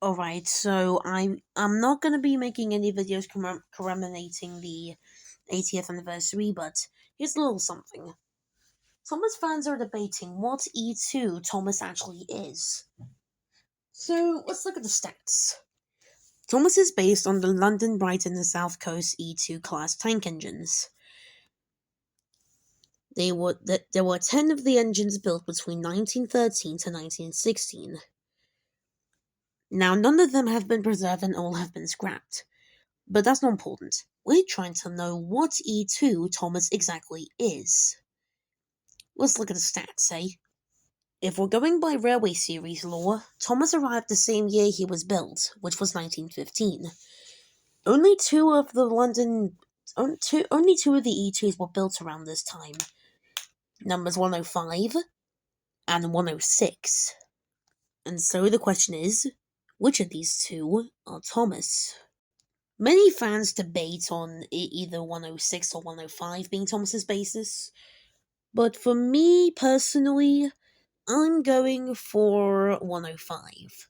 Alright, so I'm not gonna be making any videos commemorating the 80th anniversary, but here's a little something. Thomas fans are debating what E2 Thomas actually is. So let's look at the stats. Thomas is based on the London, Brighton, and South Coast E2 class tank engines. There were 10 of the engines built between 1913 to 1916. Now, none of them have been preserved and all have been scrapped. But that's not important. We're trying to know what E2 Thomas exactly is. Let's look at the stats, eh? If we're going by Railway Series lore, Thomas arrived the same year he was built, which was 1915. Only two of the only two of the E2s were built around this time. Numbers 105 and 106. And so the question is, which of these two are Thomas? Many fans debate on either 106 or 105 being Thomas's basis, but for me personally, I'm going for 105.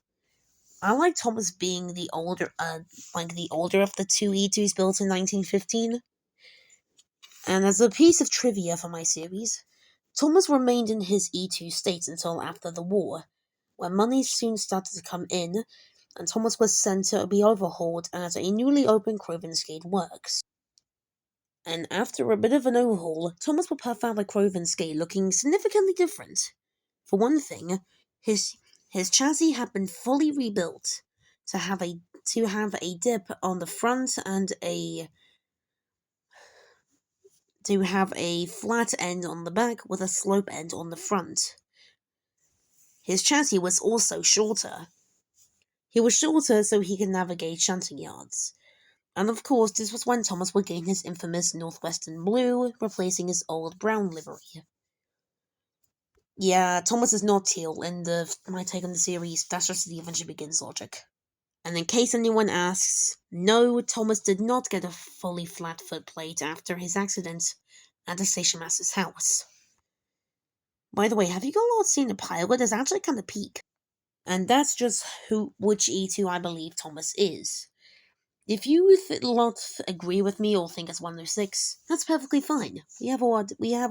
I like Thomas being the older, the older of the two E2s built in 1915. And as a piece of trivia for my series, Thomas remained in his E2 state until after the war, when money soon started to come in, and Thomas was sent to be overhauled at a newly opened Crovansgate works. And after a bit of an overhaul, Thomas would puff out the Crovansgate looking significantly different. For one thing, his chassis had been fully rebuilt to have a dip on the front and to have a flat end on the back with a slope end on the front. His chassis was also shorter. He was shorter so he could navigate shunting yards. And of course, this was when Thomas would gain his infamous Northwestern blue, replacing his old brown livery. Yeah, Thomas is not teal in my take on the series. That's just the Adventure Begins logic. And in case anyone asks, no, Thomas did not get a fully flat footplate after his accident at the station master's house. By the way, have you all seen the pilot? It's actually kind of peak. And that's just which E2 I believe Thomas is. If you not agree with me or think it's 106, that's perfectly fine. We have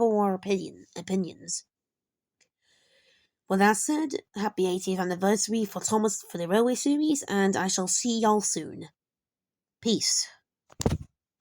our opinions. With that said, happy 80th anniversary for Thomas for the Railway Series, and I shall see y'all soon. Peace.